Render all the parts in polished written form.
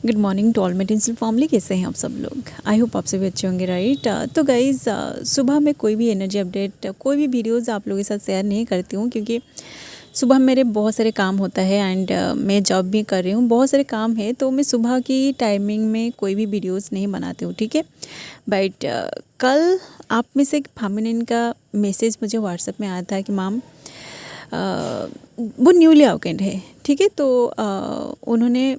Good morning to all my tinsel family. कैसे हैं आप सब लोग? आई होप आप सभी अच्छे होंगे, राइट। तो गाइज़, सुबह में कोई भी एनर्जी अपडेट, कोई भी वीडियोस आप लोगों के साथ शेयर नहीं करती हूँ, क्योंकि सुबह मेरे बहुत सारे काम होता है एंड मैं जॉब भी कर रही हूँ, बहुत सारे काम है, तो मैं सुबह की टाइमिंग में कोई भी वीडियोस नहीं बनाती हूँ, ठीक है। बट कल आप में से एक फेमिनिन का मैसेज मुझे व्हाट्सएप में आया था कि मैम वो न्यूली अवेकेंड है, ठीक है। तो उन्होंने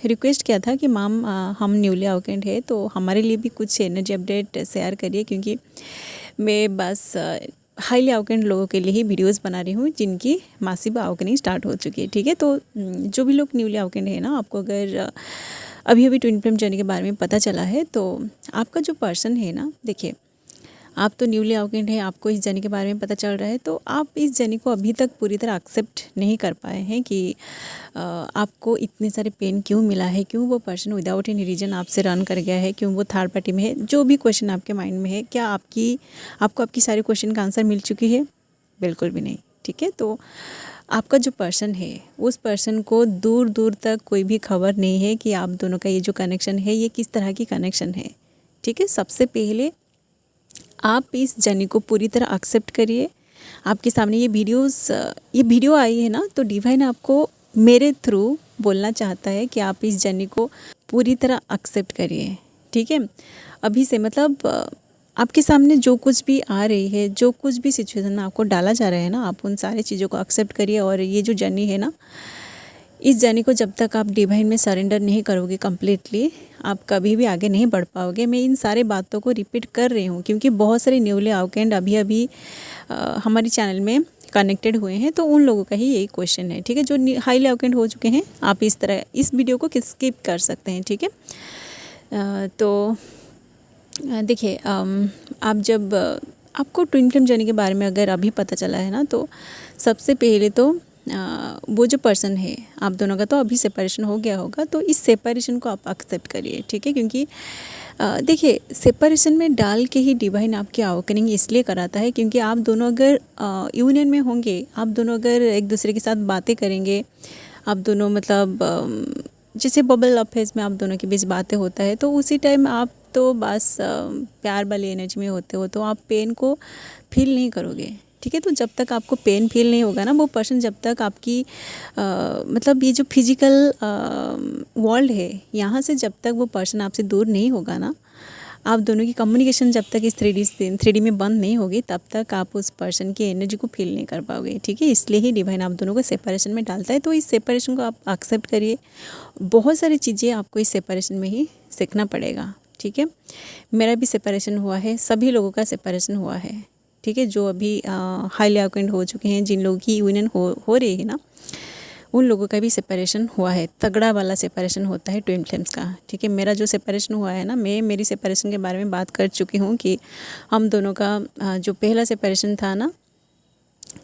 रिक्वेस्ट किया था कि मैम हम न्यूली अवेकेंड है, तो हमारे लिए भी कुछ एनर्जी अपडेट शेयर करिए, क्योंकि मैं बस हाईली अवेकेंड लोगों के लिए ही वीडियोस बना रही हूँ जिनकी मासिव अवेकनिंग स्टार्ट हो चुकी है, ठीक है। तो जो भी लोग न्यूली अवेकेंड है ना, आपको अगर अभी अभी ट्विन फ्लेम जर्नी के बारे में पता चला है, तो आपका जो पर्सन है ना, देखिए आप तो न्यूली अवेकेंड है, आपको इस जर्नी के बारे में पता चल रहा है, तो आप इस जर्नी को अभी तक पूरी तरह एक्सेप्ट नहीं कर पाए हैं कि आपको इतने सारे पेन क्यों मिला है, क्यों वो पर्सन विदाउट एनी रीज़न आपसे रन कर गया है, क्यों वो थर्ड पार्टी में है। जो भी क्वेश्चन आपके माइंड में है, क्या आपको आपकी सारे क्वेश्चन का आंसर मिल चुकी है? बिल्कुल भी नहीं, ठीक है। तो आपका जो पर्सन है, उस पर्सन को दूर दूर तक कोई भी खबर नहीं है कि आप दोनों का ये जो कनेक्शन है, ये किस तरह की कनेक्शन है, ठीक है। सबसे पहले आप इस जर्नी को पूरी तरह एक्सेप्ट करिए। आपके सामने ये वीडियो आई है ना, तो डिवाइन आपको मेरे थ्रू बोलना चाहता है कि आप इस जर्नी को पूरी तरह एक्सेप्ट करिए, ठीक है। अभी से मतलब आपके सामने जो कुछ भी आ रही है, जो कुछ भी सिचुएशन में आपको डाला जा रहा है ना, आप उन सारी चीज़ों को एक्सेप्ट करिए। और ये जो जर्नी है ना, इस जर्नी को जब तक आप डिवाइन में सरेंडर नहीं करोगे कम्प्लीटली, आप कभी भी आगे नहीं बढ़ पाओगे। मैं इन सारे बातों को रिपीट कर रही हूँ, क्योंकि बहुत सारे न्यूली अवेकेंड अभी अभी हमारे चैनल में कनेक्टेड हुए हैं, तो उन लोगों का ही यही क्वेश्चन है, ठीक है। जो हाईली अवेकेंड हो चुके हैं, आप इस वीडियो को स्किप कर सकते हैं, ठीक है। तो देखिए, आप जब आपको ट्विन फ्लेम जर्नी के बारे में अगर अभी पता चला है ना, तो सबसे पहले तो वो जो पर्सन है, आप दोनों का तो अभी सेपरेशन हो गया होगा, तो इस सेपरेशन को आप एक्सेप्ट करिए, ठीक है। क्योंकि देखिए, सेपरेशन में डाल के ही डिवाइन आपकी अवेकनिंग इसलिए कराता है, क्योंकि आप दोनों अगर यूनियन में होंगे, आप दोनों अगर एक दूसरे के साथ बातें करेंगे, आप दोनों मतलब जैसे बबल लव फेज में आप दोनों के बीच बातें होता है, तो उसी टाइम आप तो बस प्यार वाली एनर्जी में होते हो, तो आप पेन को फील नहीं करोगे, ठीक है। तो जब तक आपको पेन फील नहीं होगा ना, वो पर्सन जब तक आपकी मतलब ये जो फिजिकल वर्ल्ड है, यहाँ से जब तक वो पर्सन आपसे दूर नहीं होगा ना, आप दोनों की कम्युनिकेशन जब तक इस 3D में बंद नहीं होगी, तब तक आप उस पर्सन की एनर्जी को फील नहीं कर पाओगे, ठीक है। इसलिए ही डिवाइन आप दोनों को सेपरेशन में डालता है। तो इस सेपरेशन को आप एक्सेप्ट करिए। बहुत सारी चीज़ें आपको इस सेपरेशन में ही सीखना पड़ेगा, ठीक है। मेरा भी सेपरेशन हुआ है, सभी लोगों का सेपरेशन हुआ है, ठीक है। जो अभी हाईली अवेकेंड हो चुके हैं, जिन लोगों की यूनियन हो रही है ना, उन लोगों का भी सेपरेशन हुआ है। तगड़ा वाला सेपरेशन होता है ट्विन फ्लेम्स का, ठीक है। मेरा जो सेपरेशन हुआ है ना, मैं मेरी सेपरेशन के बारे में बात कर चुकी हूँ कि हम दोनों का जो पहला सेपरेशन था ना,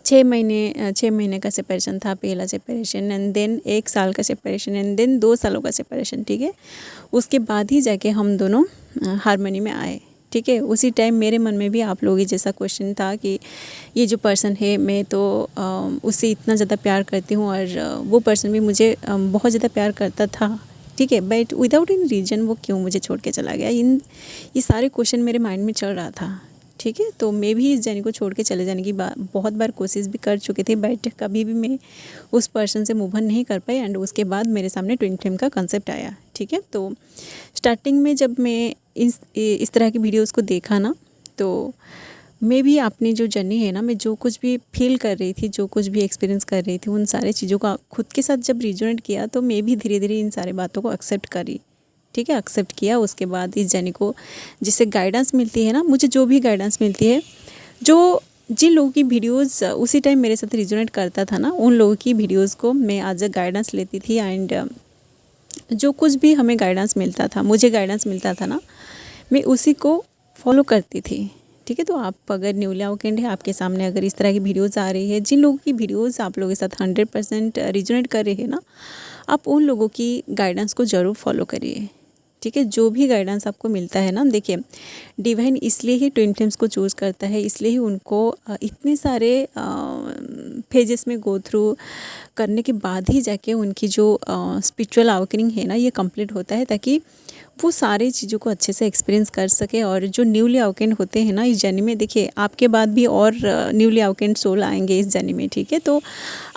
6 महीने का सेपरेशन था पहला सेपरेशन, एंड देन 1 साल का सेपरेशन, एंड देन 2 सालों का सेपरेशन, ठीक है। उसके बाद ही जाके हम दोनों हारमोनी में आए, ठीक है। उसी टाइम मेरे मन में भी आप लोगों की जैसा क्वेश्चन था कि ये जो पर्सन है, मैं तो उससे इतना ज़्यादा प्यार करती हूँ, और वो पर्सन भी मुझे बहुत ज़्यादा प्यार करता था, ठीक है। बट विदाउट एनी रीज़न वो क्यों मुझे छोड़ के चला गया, ये सारे क्वेश्चन मेरे माइंड में चल रहा था, ठीक है। तो मैं भी इस जर्नी को छोड़ के चले जाने की बहुत बार कोशिश भी कर चुकी थी, बट कभी भी मैं उस पर्सन से मूव ऑन नहीं कर पाई। एंड उसके बाद मेरे सामने ट्विन फ्लेम का कंसेप्ट आया, ठीक है। तो स्टार्टिंग में जब मैं इस तरह की वीडियोस को देखा ना, तो मैं भी अपनी जो जर्नी है ना, मैं जो कुछ भी फील कर रही थी, जो कुछ भी एक्सपीरियंस कर रही थी, उन सारे चीज़ों का खुद के साथ जब रिजोनेट किया, तो मैं भी धीरे धीरे इन सारी बातों को एक्सेप्ट करी, ठीक है। एक्सेप्ट किया। उसके बाद इस जर्नी को जिससे गाइडेंस मिलती है ना, मुझे जो भी गाइडेंस मिलती है, जो जिन लोगों की वीडियोस उसी टाइम मेरे साथ रिजोनेट करता था ना, उन लोगों की वीडियोस को मैं एज अ गाइडेंस लेती थी। एंड जो कुछ भी हमें गाइडेंस मिलता था, मुझे गाइडेंस मिलता था ना, मैं उसी को फॉलो करती थी, ठीक है। तो आप अगर न्यूली अवेकेंड है, आपके सामने अगर इस तरह की वीडियोस आ रही है, जिन लोगों की वीडियोस आप लोगों के साथ 100% रिजोनेट कर रही है ना, आप उन लोगों की गाइडेंस को ज़रूर फॉलो करिए, ठीक है। जो भी गाइडेंस आपको मिलता है ना, देखिए डिवाइन इसलिए ही ट्विन फ्लेम्स को चूज़ करता है, इसलिए ही उनको इतने सारे फेजेस में गो थ्रू करने के बाद ही जाके उनकी जो स्पिरिचुअल अवेकनिंग है ना ये कंप्लीट होता है, ताकि वो सारी चीज़ों को अच्छे से एक्सपीरियंस कर सके। और जो न्यूली अवेकेंड होते हैं ना इस जर्नी में, देखिए आपके बाद भी और न्यूली अवेकेंड सोल आएंगे इस जर्नी में, ठीक है। तो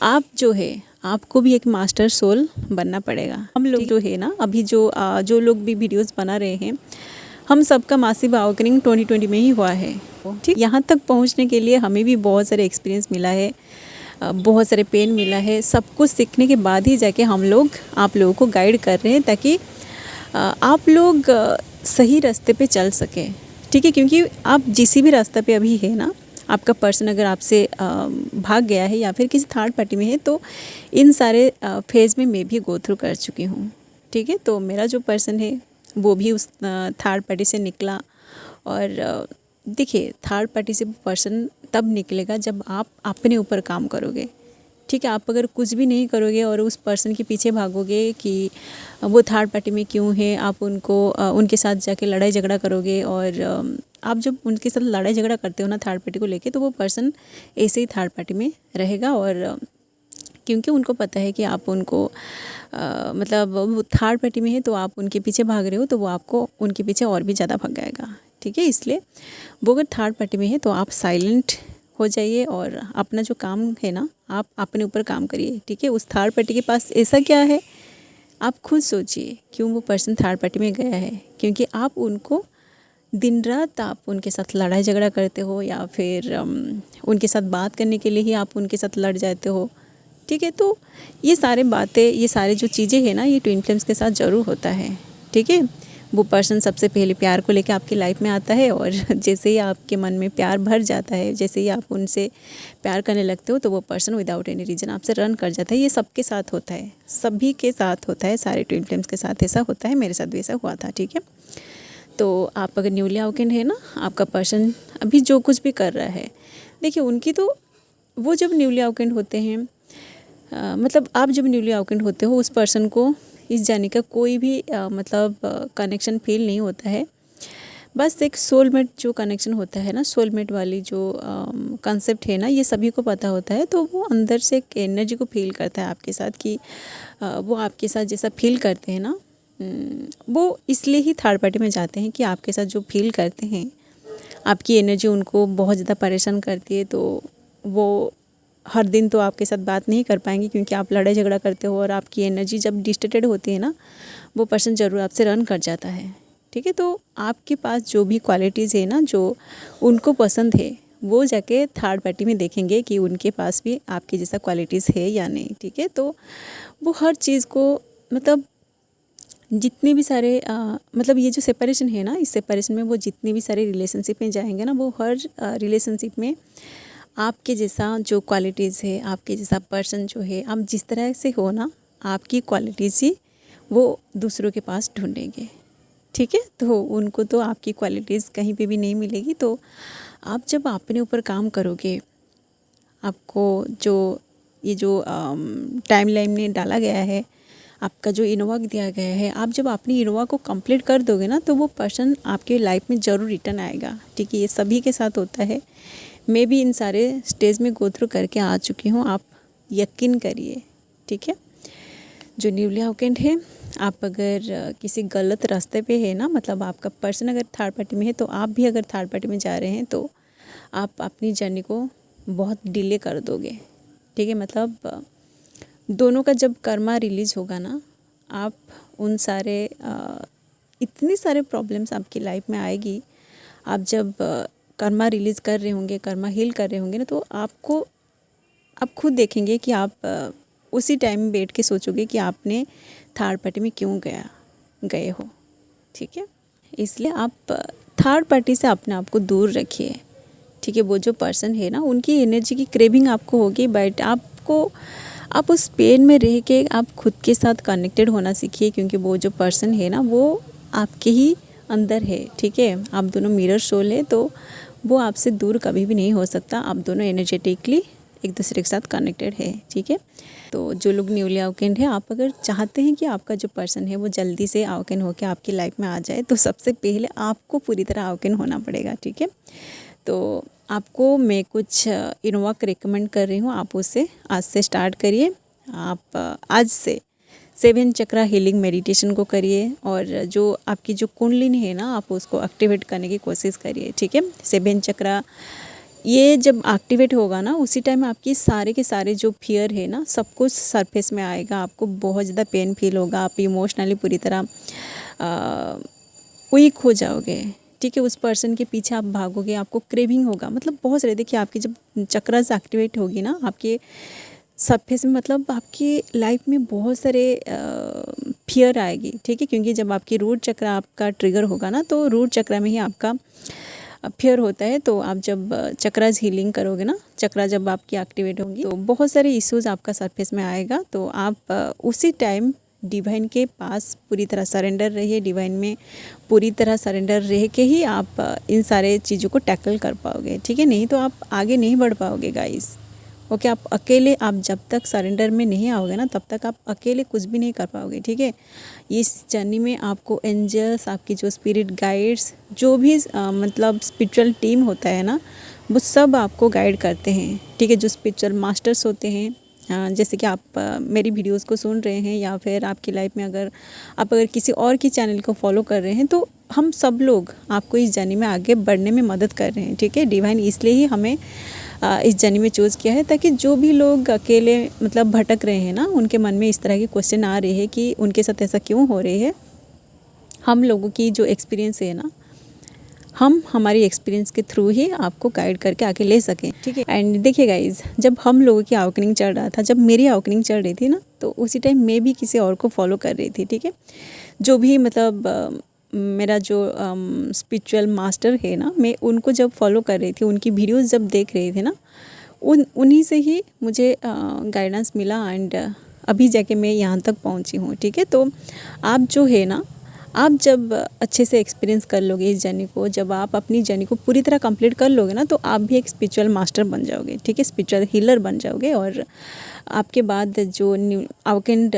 आप जो है आपको भी एक मास्टर सोल बनना पड़ेगा। हम लोग जो है ना अभी जो लोग भी वीडियोस बना रहे हैं, हम सबका मासिव अवेकनिंग 2020 में ही हुआ है, ठीक। यहाँ तक पहुँचने के लिए हमें भी बहुत सारे एक्सपीरियंस मिला है, बहुत सारे पेन मिला है। सब कुछ सीखने के बाद ही जाके हम लोग आप लोगों को गाइड कर रहे हैं, ताकि आप लोग सही रास्ते पे चल सके, ठीक है। क्योंकि आप जिस भी रास्ते पे अभी है ना, आपका पर्सन अगर आपसे भाग गया है या फिर किसी थर्ड पार्टी में है, तो इन सारे फेज़ में मैं भी गो थ्रू कर चुकी हूँ, ठीक है। तो मेरा जो पर्सन है वो भी उस थर्ड पार्टी से निकला। और देखिए थर्ड पार्टी से पर्सन तब निकलेगा जब आप अपने ऊपर काम करोगे, ठीक है। आप अगर कुछ भी नहीं करोगे और उस पर्सन के पीछे भागोगे कि वो थर्ड पार्टी में क्यों है, आप उनके साथ जाके लड़ाई झगड़ा करोगे, और आप जब उनके साथ लड़ाई झगड़ा करते हो ना थर्ड पार्टी को लेके, तो वो पर्सन ऐसे ही थर्ड पार्टी में रहेगा। और क्योंकि उनको पता है कि आप उनको मतलब वो थर्ड पार्टी में है तो आप उनके पीछे भाग रहे हो, तो वो आपको उनके पीछे और भी ज़्यादा भगाएगा, ठीक है। इसलिए वो अगर थर्ड पार्टी में है तो आप साइलेंट हो जाइए और अपना जो काम है ना आप अपने ऊपर काम करिए, ठीक है। उस थर्ड पार्टी के पास ऐसा क्या है, आप खुद सोचिए क्यों वो पर्सन थर्ड पार्टी में गया है। क्योंकि आप उनको दिन रात आप उनके साथ लड़ाई झगड़ा करते हो, या फिर उनके साथ बात करने के लिए ही आप उनके साथ लड़ जाते हो, ठीक है। तो ये सारे बातें, ये सारे जो चीज़ें हैं ना, ये ट्विन फ्लेम्स के साथ ज़रूर होता है, ठीक है। वो पर्सन सबसे पहले प्यार को लेकर आपकी लाइफ में आता है, और जैसे ही आपके मन में प्यार भर जाता है, जैसे ही आप उनसे प्यार करने लगते हो, तो वो पर्सन विदाउट एनी रीज़न आपसे रन कर जाता है। ये सबके साथ होता है, सभी के साथ होता है, सारे ट्विन फ्लेम्स के साथ ऐसा होता है, मेरे साथ भी ऐसा हुआ था, ठीक है। तो आप अगर न्यूली अवेकेंड है ना, आपका पर्सन अभी जो कुछ भी कर रहा है, देखिए उनकी तो वो जब न्यूली अवेकेंड होते हैं, मतलब आप जब न्यूली अवेकेंड होते हो, उस पर्सन को इस जाने का कोई भी मतलब कनेक्शन फील नहीं होता है। बस एक सोलमेट जो कनेक्शन होता है ना, सोलमेट वाली जो कॉन्सेप्ट है ना, ये सभी को पता होता है। तो वो अंदर से एक एनर्जी को फील करता है आपके साथ, कि वो आपके साथ जैसा फील करते हैं ना, वो इसलिए ही थर्ड पार्टी में जाते हैं कि आपके साथ जो फील करते हैं, आपकी एनर्जी उनको बहुत ज़्यादा परेशान करती है। तो वो हर दिन तो आपके साथ बात नहीं कर पाएंगे, क्योंकि आप लड़ाई झगड़ा करते हो, और आपकी एनर्जी जब डिस्टर्टेड होती है ना, वो पर्सन ज़रूर आपसे रन कर जाता है, ठीक है। तो आपके पास जो भी क्वालिटीज़ है ना, जो उनको पसंद है, वो जाके थर्ड पार्टी में देखेंगे कि उनके पास भी आपके जैसा क्वालिटीज़ है या नहीं, ठीक है। तो वो हर चीज़ को, मतलब जितने भी सारे मतलब ये जो सेपरेशन है ना, इस सेपरेशन में वो जितने भी सारे रिलेशनशिप में जाएंगे ना, वो हर रिलेशनशिप में आपके जैसा जो क्वालिटीज़ है, आपके जैसा पर्सन जो है, आप जिस तरह से हो ना, आपकी क्वालिटीज़ ही वो दूसरों के पास ढूंढेंगे, ठीक है। तो उनको तो आपकी क्वालिटीज़ कहीं पे भी नहीं मिलेगी। तो आप जब अपने ऊपर काम करोगे, आपको जो टाइमलाइन में डाला गया है, आपका जो इनोवा दिया गया है, आप जब अपनी इनोवा को कंप्लीट कर दोगे ना, तो वो पर्सन आपके लाइफ में ज़रूर रिटर्न आएगा, ठीक है। ये सभी के साथ होता है, मैं भी इन सारे स्टेज में गो थ्रू करके आ चुकी हूँ, आप यकीन करिए, ठीक है। जो न्यूली अवेकेंड है, आप अगर किसी गलत रास्ते पे है ना, मतलब आपका पर्सन अगर थर्ड पार्टी में है, तो आप भी अगर थर्ड पार्टी में जा रहे हैं, तो आप अपनी जर्नी को बहुत डिले कर दोगे, ठीक है। मतलब दोनों का जब कर्मा रिलीज़ होगा ना, आप उन सारे इतने सारे प्रॉब्लम्स आपकी लाइफ में आएगी, आप जब कर्मा रिलीज़ कर रहे होंगे, कर्मा हील कर रहे होंगे ना, तो आप खुद देखेंगे कि आप उसी टाइम में बैठ के सोचोगे कि आपने थर्ड पार्टी में क्यों गए हो, ठीक है। इसलिए आप थर्ड पार्टी से अपने आप को दूर रखिए, ठीक है। वो जो पर्सन है ना, उनकी एनर्जी की क्रेविंग आपको होगी, बट आप उस पेन में रह के आप खुद के साथ कनेक्टेड होना सीखिए, क्योंकि वो जो पर्सन है ना, वो आपके ही अंदर है, ठीक है। आप दोनों मिरर सोल है, तो वो आपसे दूर कभी भी नहीं हो सकता। आप दोनों एनर्जेटिकली एक दूसरे के साथ कनेक्टेड है, ठीक है। तो जो लोग न्यूली अवेकेंड है, आप अगर चाहते हैं कि आपका जो पर्सन है वो जल्दी से अवेकन होकर आपकी लाइफ में आ जाए, तो सबसे पहले आपको पूरी तरह अवेकन होना पड़ेगा, ठीक है। तो आपको मैं कुछ इनवॉक रिकमेंड कर रही हूँ, आप उससे आज से स्टार्ट करिए। आप आज से 7 चक्रा हीलिंग मेडिटेशन को करिए और जो आपकी जो कुंडलिनी है ना, आप उसको एक्टिवेट करने की कोशिश करिए, ठीक है। 7 चक्रा ये जब एक्टिवेट होगा ना, उसी टाइम आपकी सारे के सारे जो फियर है ना, सब कुछ सरफेस में आएगा। आपको बहुत ज़्यादा पेन फील होगा, आप इमोशनली पूरी तरह वीक हो जाओगे, ठीक है। उस पर्सन के पीछे आप भागोगे, आपको क्रेविंग होगा, मतलब बहुत सारे। देखिए आपकी जब चक्रास एक्टिवेट होगी ना आपके सरफेस में, मतलब आपकी लाइफ में बहुत सारे फियर आएगी, ठीक है। क्योंकि जब आपकी रूट चक्र आपका ट्रिगर होगा ना, तो रूट चक्र में ही आपका फियर होता है। तो आप जब चक्रास हीलिंग करोगे ना, चक्रा जब आपकी एक्टिवेट होंगी, तो बहुत सारे इश्यूज़ आपका सरफेस में आएगा। तो आप उसी टाइम डिवाइन के पास पूरी तरह सरेंडर रहिए, डिवाइन में पूरी तरह सरेंडर रह के ही आप इन सारे चीज़ों को टैकल कर पाओगे, ठीक है। नहीं तो आप आगे नहीं बढ़ पाओगे गाइस, ओके। आप अकेले, आप जब तक सरेंडर में नहीं आओगे ना, तब तक आप अकेले कुछ भी नहीं कर पाओगे, ठीक है। इस जर्नी में आपको एंजल्स, आपकी जो स्पिरिट गाइड्स, जो भी मतलब स्पिरिचुअल टीम होता है ना, वो सब आपको गाइड करते हैं, ठीक है। जो स्पिरिचुअल मास्टर्स होते हैं, जैसे कि आप मेरी वीडियोस को सुन रहे हैं, या फिर आपकी लाइफ में अगर किसी और की चैनल को फॉलो कर रहे हैं, तो हम सब लोग आपको इस जर्नी में आगे बढ़ने में मदद कर रहे हैं, ठीक है। डिवाइन इसलिए ही हमें इस जर्नी में चूज़ किया है, ताकि जो भी लोग अकेले मतलब भटक रहे हैं ना, उनके मन में इस तरह के क्वेश्चन आ रहे हैं कि उनके साथ ऐसा क्यों हो रही है, हम लोगों की जो एक्सपीरियंस है ना, हम हमारी एक्सपीरियंस के थ्रू ही आपको गाइड करके आके ले सकें, ठीक है। एंड देखिए गाइज, जब हम लोगों की अवेकनिंग चल रहा था, जब मेरी अवेकनिंग चल रही थी ना, तो उसी टाइम मैं भी किसी और को फॉलो कर रही थी, ठीक है। जो भी मतलब मेरा जो स्पिरिचुअल मास्टर है ना, मैं उनको जब फॉलो कर रही थी, उनकी वीडियोस जब देख रही थी ना, उन्हीं से ही मुझे गाइडेंस मिला। एंड अभी जाके मैं यहाँ तक पहुँची हूँ, ठीक है। तो आप जो है ना, आप जब अच्छे से एक्सपीरियंस कर लोगे इस जर्नी को, जब आप अपनी जर्नी को पूरी तरह कंप्लीट कर लोगे ना, तो आप भी एक स्पिरिचुअल मास्टर बन जाओगे, ठीक है। स्पिरिचुअल हीलर बन जाओगे। और आपके बाद जो न्यू अवेकेंड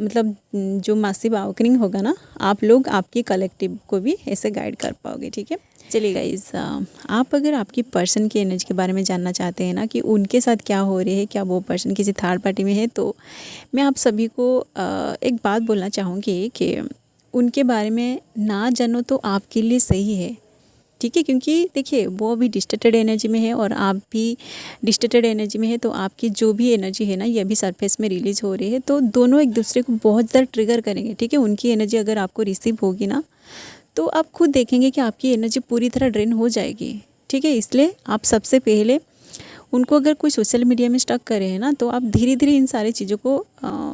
मतलब जो मासिव अवेकनिंग होगा ना, आप लोग आपकी कलेक्टिव को भी ऐसे गाइड कर पाओगे, ठीक है। चलिए गाइज, आप अगर आपकी पर्सन की एनर्जी के बारे में जानना चाहते हैं ना, कि उनके साथ क्या हो रही है, क्या वो पर्सन किसी थर्ड पार्टी में है, तो मैं आप सभी को एक बात बोलना चाहूँगी कि उनके बारे में ना जानो तो आपके लिए सही है, ठीक है। क्योंकि देखिए, वो अभी डिस्टर्टेड एनर्जी में है और आप भी डिस्टर्टेड एनर्जी में है, तो आपकी जो भी एनर्जी है ना, ये भी सरफेस में रिलीज हो रही है। तो दोनों एक दूसरे को बहुत ज़्यादा ट्रिगर करेंगे, ठीक है। उनकी एनर्जी अगर आपको रिसीव होगी ना, तो आप खुद देखेंगे कि आपकी एनर्जी पूरी तरह ड्रेन हो जाएगी, ठीक है। इसलिए आप सबसे पहले उनको अगर कोई सोशल मीडिया में स्टक करे हैं ना, तो आप धीरे धीरे इन सारी चीज़ों को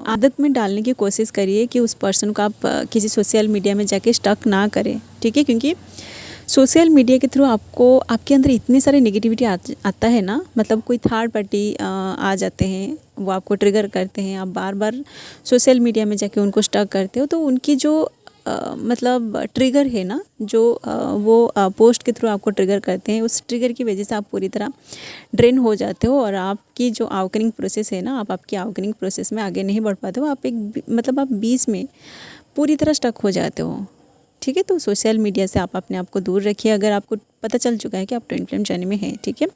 आदत में डालने की कोशिश करिए कि उस पर्सन को आप किसी सोशल मीडिया में जाके स्टक ना करें, ठीक है। क्योंकि सोशल मीडिया के थ्रू आपको आपके अंदर इतनी सारी नेगेटिविटी आता है ना, मतलब कोई थर्ड पार्टी आ जाते हैं, वो आपको ट्रिगर करते हैं, आप बार बार सोशल मीडिया में जाके उनको स्टक करते हो, तो उनकी जो मतलब ट्रिगर है ना, जो वो पोस्ट के थ्रू आपको ट्रिगर करते हैं, उस ट्रिगर की वजह से आप पूरी तरह ड्रेन हो जाते हो और आपकी जो अवेकनिंग प्रोसेस है ना, आप आपकी अवेकनिंग प्रोसेस में आगे नहीं बढ़ पाते हो। आप मतलब आप बीच में पूरी तरह स्टक हो जाते हो, ठीक है। तो सोशल मीडिया से आप अपने आप को दूर रखिए, अगर आपको पता चल चुका है कि आप ट्विन फ्लेम जर्नी में हैं, ठीक है।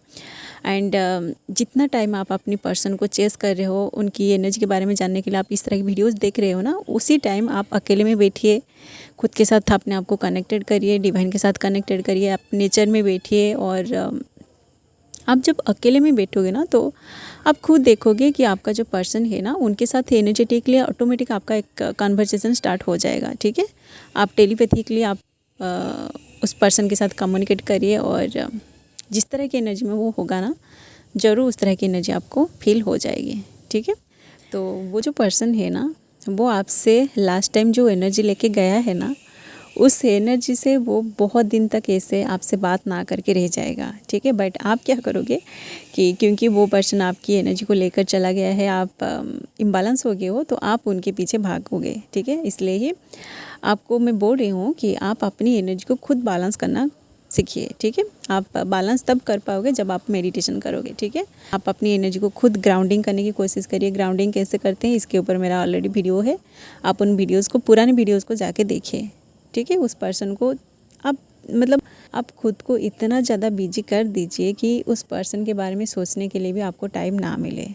एंड जितना टाइम आप अपनी पर्सन को चेस कर रहे हो, उनकी एनर्जी के बारे में जानने के लिए आप इस तरह की वीडियोस देख रहे हो ना, उसी टाइम आप अकेले में बैठिए, खुद के साथ अपने आप को कनेक्टेड करिए, डिवाइन के साथ कनेक्टेड करिए, आप नेचर में बैठिए। और आप जब अकेले में बैठोगे ना, तो आप खुद देखोगे कि आपका जो पर्सन है ना, उनके साथ एनर्जेटिकली ऑटोमेटिक आपका एक कन्वर्सेशन स्टार्ट हो जाएगा, ठीक है। आप टेलीपैथिकली आप उस पर्सन के साथ कम्युनिकेट करिए, और जिस तरह की एनर्जी में वो होगा ना, ज़रूर उस तरह की एनर्जी आपको फील हो जाएगी, ठीक है। तो वो जो पर्सन है ना, वो आपसे लास्ट टाइम जो एनर्जी लेके गया है ना, उस एनर्जी से वो बहुत दिन तक ऐसे आपसे बात ना करके रह जाएगा, ठीक है। बट आप क्या करोगे कि क्योंकि वो पर्सन आपकी एनर्जी को लेकर चला गया है, आप इम्बैलेंस हो गए हो, तो आप उनके पीछे भागोगे, ठीक है। इसलिए ही आपको मैं बोल रही हूँ कि आप अपनी एनर्जी को खुद बैलेंस करना सीखिए, ठीक है। आप बैलेंस तब कर पाओगे जब आप मेडिटेशन करोगे, ठीक है। आप अपनी एनर्जी को खुद ग्राउंडिंग करने की कोशिश करिए। ग्राउंडिंग कैसे करते हैं इसके ऊपर मेरा ऑलरेडी वीडियो है, आप उन वीडियोज़ को, पुराने वीडियोज़ को जाके देखिए, ठीक है। उस पर्सन को आप मतलब आप खुद को इतना ज़्यादा बिजी कर दीजिए कि उस पर्सन के बारे में सोचने के लिए भी आपको टाइम ना मिले,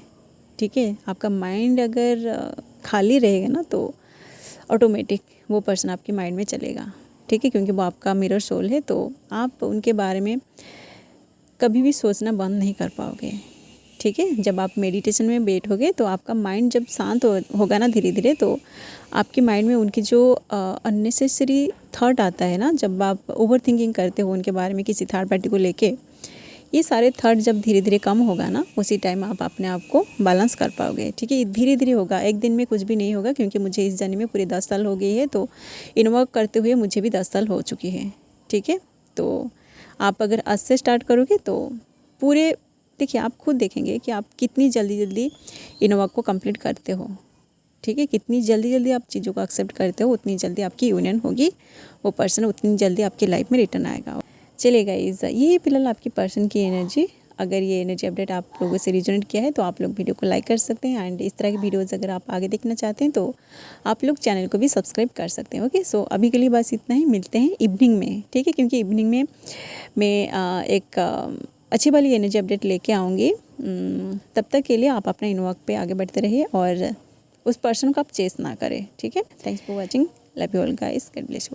ठीक है। आपका माइंड अगर खाली रहेगा ना तो ऑटोमेटिक वो पर्सन आपके माइंड में चलेगा, ठीक है, क्योंकि वो आपका मिरर सोल है। तो आप उनके बारे में कभी भी सोचना बंद नहीं कर पाओगे, ठीक है। जब आप मेडिटेशन में बैठोगे तो आपका माइंड जब शांत होगा ना धीरे धीरे, तो आपके माइंड में उनकी जो अननेसेसरी थॉट आता है ना, जब आप ओवर थिंकिंग करते हो उनके बारे में किसी थर्ड पार्टी को लेके, ये सारे थॉट जब धीरे धीरे कम होगा ना, उसी टाइम आप अपने आप को बैलेंस कर पाओगे, ठीक है। धीरे धीरे होगा, एक दिन में कुछ भी नहीं होगा, क्योंकि मुझे इस जर्नी में पूरे 10 साल हो गई है। तो इनवर्क करते हुए मुझे भी 10 साल हो चुकी है, ठीक है। तो आप अगर आज से स्टार्ट करोगे तो पूरे, देखिए आप खुद देखेंगे कि आप कितनी जल्दी जल्दी इनवर्क को कंप्लीट करते हो, ठीक है। कितनी जल्दी जल्दी आप चीज़ों को एक्सेप्ट करते हो, उतनी जल्दी आपकी यूनियन होगी, वो पर्सन उतनी जल्दी आपकी लाइफ में रिटर्न आएगा। चलिए गाइस, ये फिलहाल आपकी पर्सन की एनर्जी। अगर ये एनर्जी अपडेट आप लोगों से रिजोनेट किया है तो आप लोग वीडियो को लाइक कर सकते हैं, एंड इस तरह की वीडियोज़ अगर आप आगे देखना चाहते हैं तो आप लोग चैनल को भी सब्सक्राइब कर सकते हैं। ओके, सो अभी के लिए बस इतना ही, मिलते हैं इवनिंग में, ठीक है, क्योंकि इवनिंग में मैं एक अच्छी वाली एनर्जी अपडेट लेके आऊँगी। तब तक के लिए आप अपना इनवर्क पे आगे बढ़ते रहिए और उस पर्सन को आप चेस ना करें, ठीक है। Thanks for watching, love you all guys, God bless you.